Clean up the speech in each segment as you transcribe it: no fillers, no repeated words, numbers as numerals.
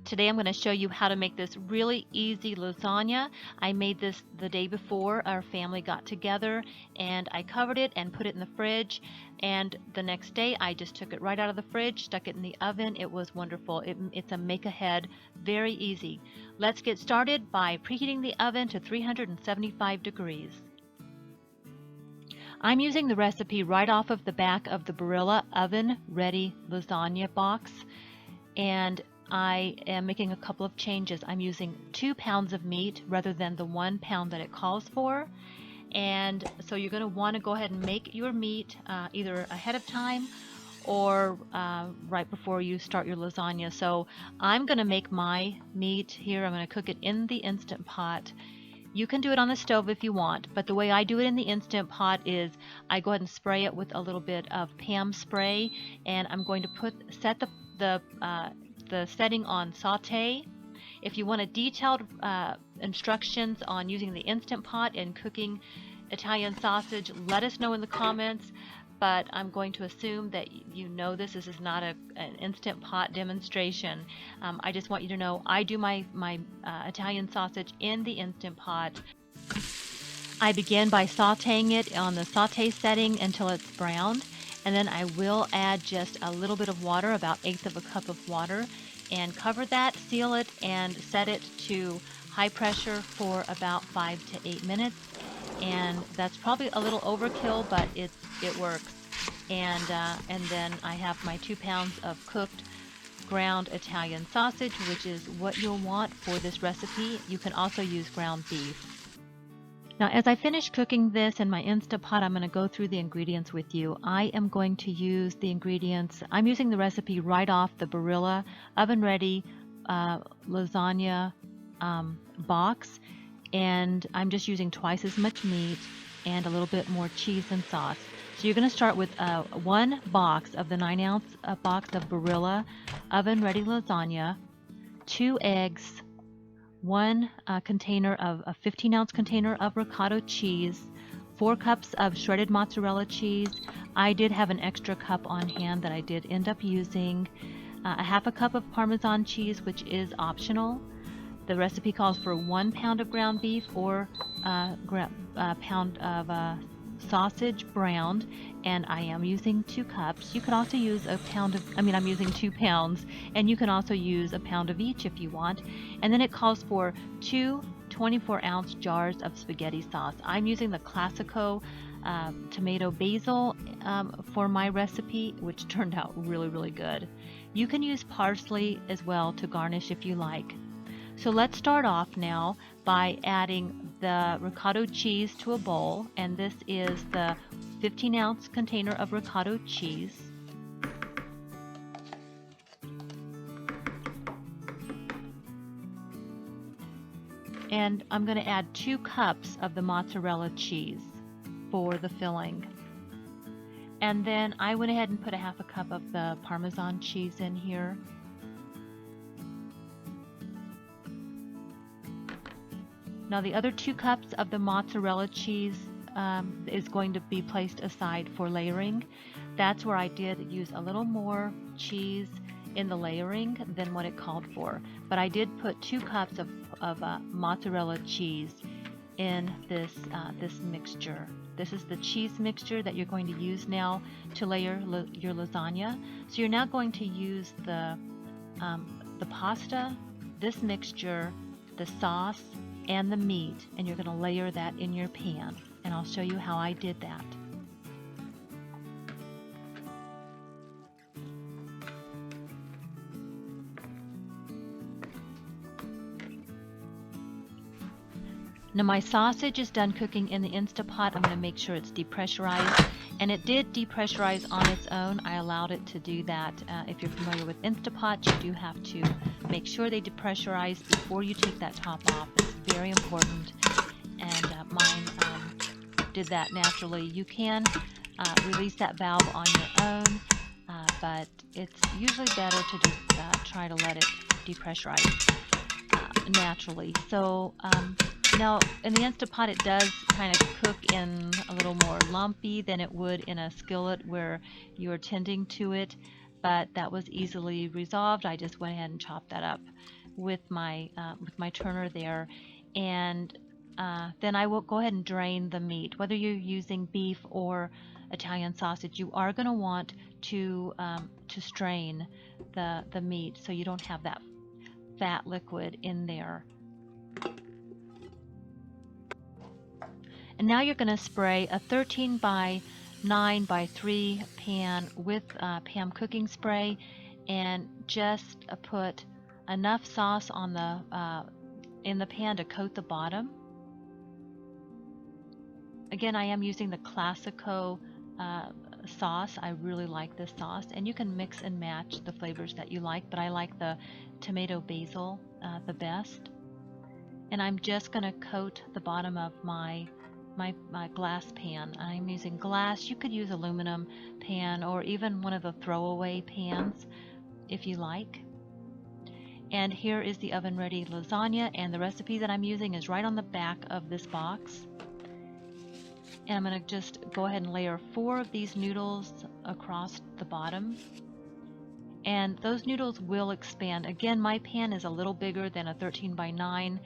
Today I'm going to show you how to make this really easy lasagna. I made this the day before our family got together, and I covered it and put it in the fridge, and the next day I just took it right out of the fridge, stuck it in the oven. It was wonderful. It's a make ahead, very easy. Let's get started by preheating the oven to 375 degrees. I'm using the recipe right off of the back of the Barilla Oven Ready Lasagna box, and I am making a couple of changes. I'm using 2 pounds of meat rather than the 1 pound that it calls for. And so you're going to want to go ahead and make your meat either ahead of time or right before you start your lasagna. So I'm going to make my meat here. I'm going to cook it in the Instant Pot. You can do it on the stove if you want, but the way I do it in the Instant Pot is I go ahead and spray it with a little bit of Pam spray, and I'm going to set the setting on saute. If you want a detailed instructions on using the Instant Pot and cooking Italian sausage, let us know in the comments. But I'm going to assume that you know this. This is not an Instant Pot demonstration. I just want you to know I do my Italian sausage in the Instant Pot. I begin by sauteing it on the saute setting until it's browned, and then I will add just a little bit of water, about 1/8 of a cup of water, and cover that, seal it, and set it to high pressure for about 5 to 8 minutes. And that's probably a little overkill, but it works. And then I have my 2 pounds of cooked ground Italian sausage, which is what you'll want for this recipe. You can also use ground beef. Now, as I finish cooking this in my Instant Pot, I'm going to go through the ingredients with you. I am going to use the ingredients. I'm using the recipe right off the Barilla Oven Ready Lasagna box, and I'm just using twice as much meat and a little bit more cheese and sauce. So you're going to start with 1 box of the 9-ounce box of Barilla Oven Ready Lasagna, 2 eggs, 1 container of a 15-ounce container of ricotta cheese, 4 cups of shredded mozzarella cheese. I did have an extra cup on hand that I did end up using, a 1/2 cup of Parmesan cheese, which is optional. The recipe calls for 1 pound of ground beef or pound of sausage browned, and I am using 2 cups. You could also use I'm using 2 pounds, and you can also use a pound of each if you want. And then it calls for 2 24-ounce jars of spaghetti sauce. I'm using the Classico tomato basil for my recipe, which turned out really, really good. You can use parsley as well to garnish if you like. So let's start off now by adding the ricotta cheese to a bowl, and this is the 15-ounce container of ricotta cheese. And I'm going to add 2 cups of the mozzarella cheese for the filling. And then I went ahead and put a 1/2 cup of the Parmesan cheese in here. Now the other 2 cups of the mozzarella cheese is going to be placed aside for layering. That's where I did use a little more cheese in the layering than what it called for. But I did put 2 cups of mozzarella cheese in this mixture. This is the cheese mixture that you're going to use now to layer your lasagna. So you're now going to use the pasta, this mixture, the sauce, and the meat, and you're going to layer that in your pan, and I'll show you how I did that. Now my sausage is done cooking in the Instant Pot. I'm going to make sure it's depressurized, and it did depressurize on its own. I allowed it to do that. If you're familiar with Instant Pot, you do have to make sure they depressurize before you take that top off. It's very important, and mine did that naturally. You can release that valve on your own, but it's usually better to just try to let it depressurize naturally. So now in the Instant Pot, it does kind of cook in a little more lumpy than it would in a skillet where you're tending to it. but that was easily resolved. I just went ahead and chopped that up with my turner there, and then I will go ahead and drain the meat. Whether you're using beef or Italian sausage, you are going to want to strain the meat so you don't have that fat liquid in there. And now you're going to spray a 13 by 9 by 3 pan with Pam cooking spray, and just put enough sauce on the in the pan to coat the bottom. Again, I am using the Classico sauce. I really like this sauce, and you can mix and match the flavors that you like, but I like the tomato basil the best. And I'm just going to coat the bottom of my glass pan. I'm using glass. You could use aluminum pan or even one of the throwaway pans if you like. And here is the oven ready lasagna, and the recipe that I'm using is right on the back of this box. And I'm going to just go ahead and layer 4 of these noodles across the bottom. And those noodles will expand. Again, my pan is a little bigger than a 13 by 9,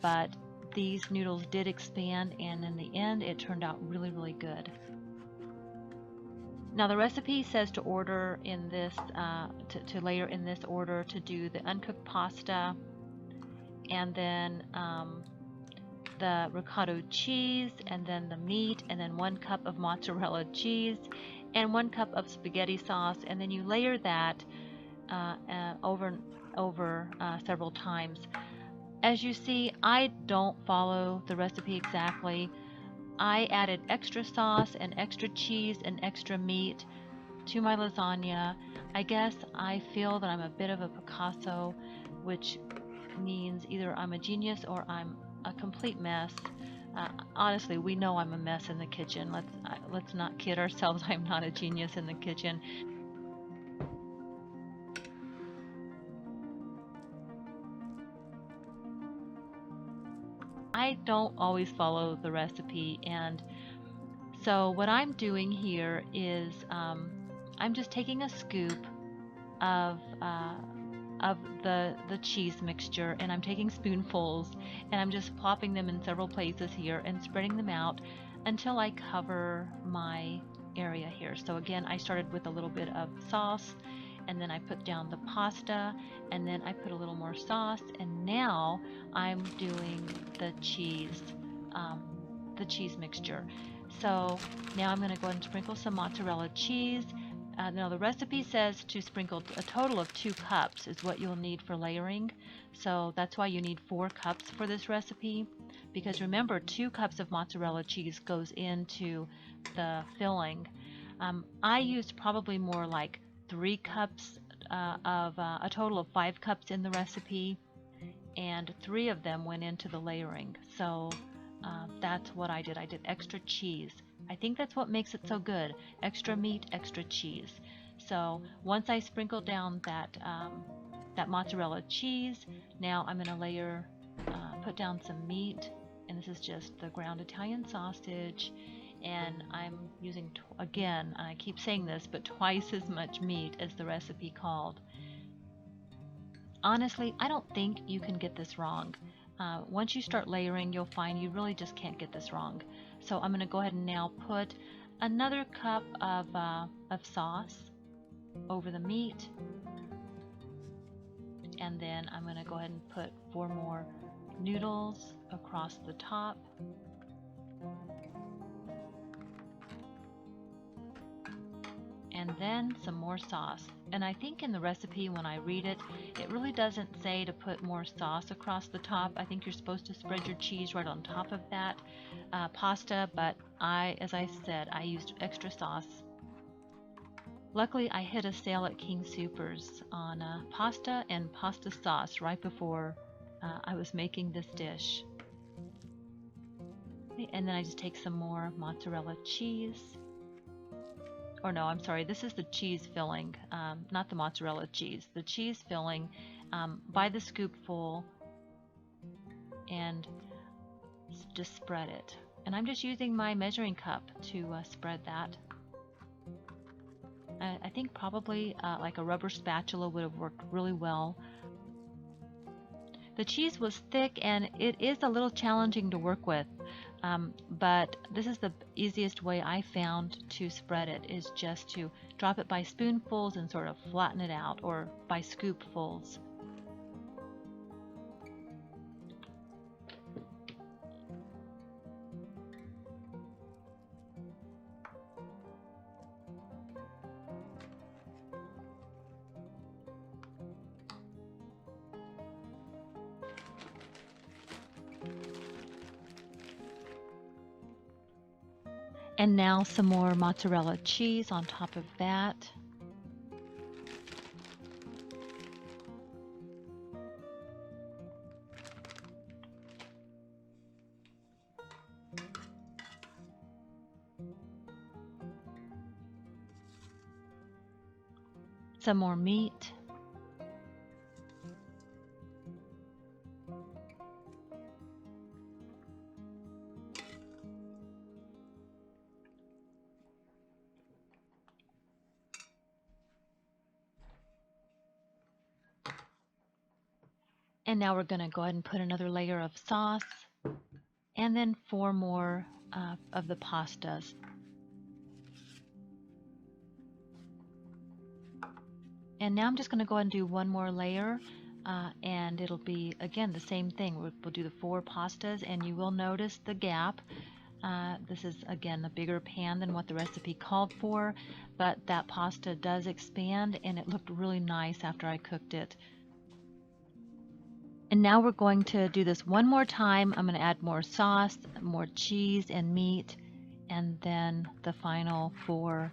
but these noodles did expand, and in the end it turned out really, really good. Now the recipe says to order in this, to layer in this order, to do the uncooked pasta, and then the ricotta cheese, and then the meat, and then 1 cup of mozzarella cheese, and 1 cup of spaghetti sauce, and then you layer that over and over several times. As you see, I don't follow the recipe exactly. I added extra sauce and extra cheese and extra meat to my lasagna. I guess I feel that I'm a bit of a Picasso, which means either I'm a genius or I'm a complete mess. Honestly, we know I'm a mess in the kitchen. Let's not kid ourselves. I'm not a genius in the kitchen. I don't always follow the recipe, and so what I'm doing here is I'm just taking a scoop of the cheese mixture, and I'm taking spoonfuls, and I'm just plopping them in several places here and spreading them out until I cover my area here. So again, I started with a little bit of sauce, and then I put down the pasta, and then I put a little more sauce, and now I'm doing the cheese mixture. So now I'm going to go ahead and sprinkle some mozzarella cheese. Now the recipe says to sprinkle a total of 2 cups is what you'll need for layering. So that's why you need 4 cups for this recipe, because remember, 2 cups of mozzarella cheese goes into the filling. I used probably more like 3 cups of a total of 5 cups in the recipe, and 3 of them went into the layering. So that's what I did. I did extra cheese. I think that's what makes it so good. Extra meat, extra cheese. So once I sprinkle down that mozzarella cheese, now I'm going to layer, put down some meat, and this is just the ground Italian sausage, and I'm using, again, I keep saying this, but twice as much meat as the recipe called. Honestly, I don't think you can get this wrong. Once you start layering, you'll find you really just can't get this wrong. So I'm going to go ahead and now put another cup of sauce over the meat, and then I'm going to go ahead and put 4 more noodles across the top. And then some more sauce. And I think in the recipe, when I read it, it really doesn't say to put more sauce across the top. I think you're supposed to spread your cheese right on top of that pasta, but as I said, I used extra sauce. Luckily, I hit a sale at King Soopers on pasta and pasta sauce right before I was making this dish. And then I just take some more mozzarella cheese. Or no, I'm sorry, this is the cheese filling, not the mozzarella cheese. The cheese filling by the scoopful, and just spread it. And I'm just using my measuring cup to spread that. I think probably like a rubber spatula would have worked really well. The cheese was thick and it is a little challenging to work with, but this is the easiest way I found to spread it, is just to drop it by spoonfuls and sort of flatten it out, or by scoopfuls. And now some more mozzarella cheese on top of that. Some more meat. And now we're going to go ahead and put another layer of sauce, and then 4 more of the pastas. And now I'm just going to go ahead and do one more layer, and it'll be, again, the same thing. We'll do the 4 pastas, and you will notice the gap. This is, again, a bigger pan than what the recipe called for, but that pasta does expand, and it looked really nice after I cooked it. And now we're going to do this one more time. I'm going to add more sauce, more cheese and meat, and then the final 4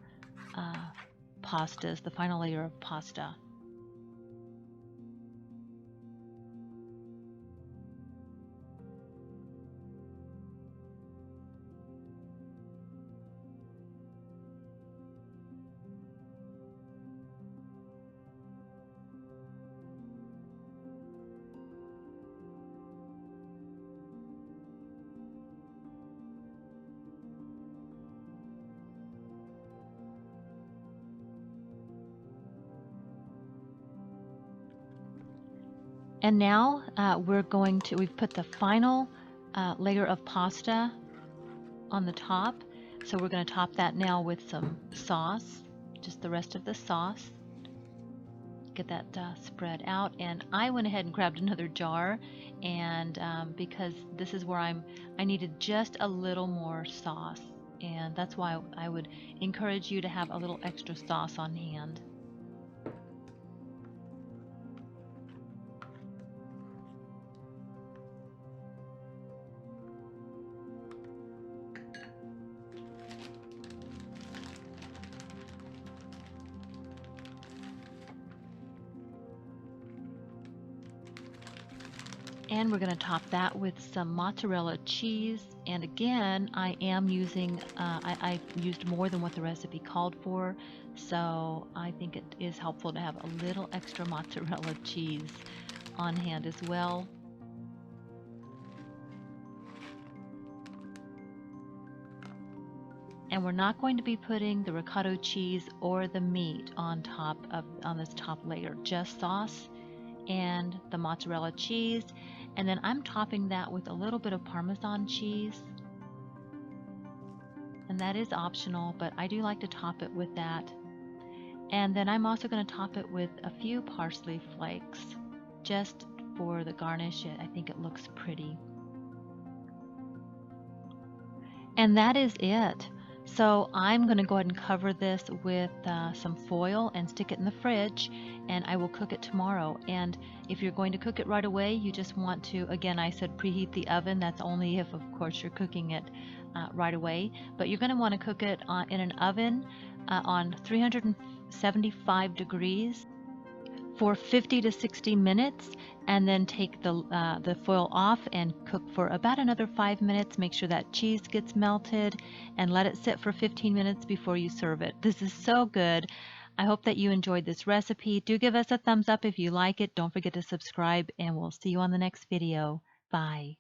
pastas, the final layer of pasta. And now we've put the final layer of pasta on the top. So we're going to top that now with some sauce, just the rest of the sauce. Get that spread out. And I went ahead and grabbed another jar, and because this is where I needed just a little more sauce. And that's why I would encourage you to have a little extra sauce on hand. And we're going to top that with some mozzarella cheese. And again, I am using, I used more than what the recipe called for. So I think it is helpful to have a little extra mozzarella cheese on hand as well. And we're not going to be putting the ricotta cheese or the meat on this top layer, just sauce and the mozzarella cheese. And then I'm topping that with a little bit of Parmesan cheese. And that is optional, but I do like to top it with that. And then I'm also going to top it with a few parsley flakes, just for the garnish. I think it looks pretty. And that is it. So I'm going to go ahead and cover this with some foil and stick it in the fridge, and I will cook it tomorrow. And if you're going to cook it right away, you just want to, again, I said preheat the oven. That's only if, of course, you're cooking it right away. But you're going to want to cook it in an oven on 375 degrees for 50 to 60 minutes, and then take the foil off and cook for about another 5 minutes. Make sure that cheese gets melted, and let it sit for 15 minutes before you serve it. This is so good. I hope that you enjoyed this recipe. Do give us a thumbs up if you like it. Don't forget to subscribe, and we'll see you on the next video. Bye.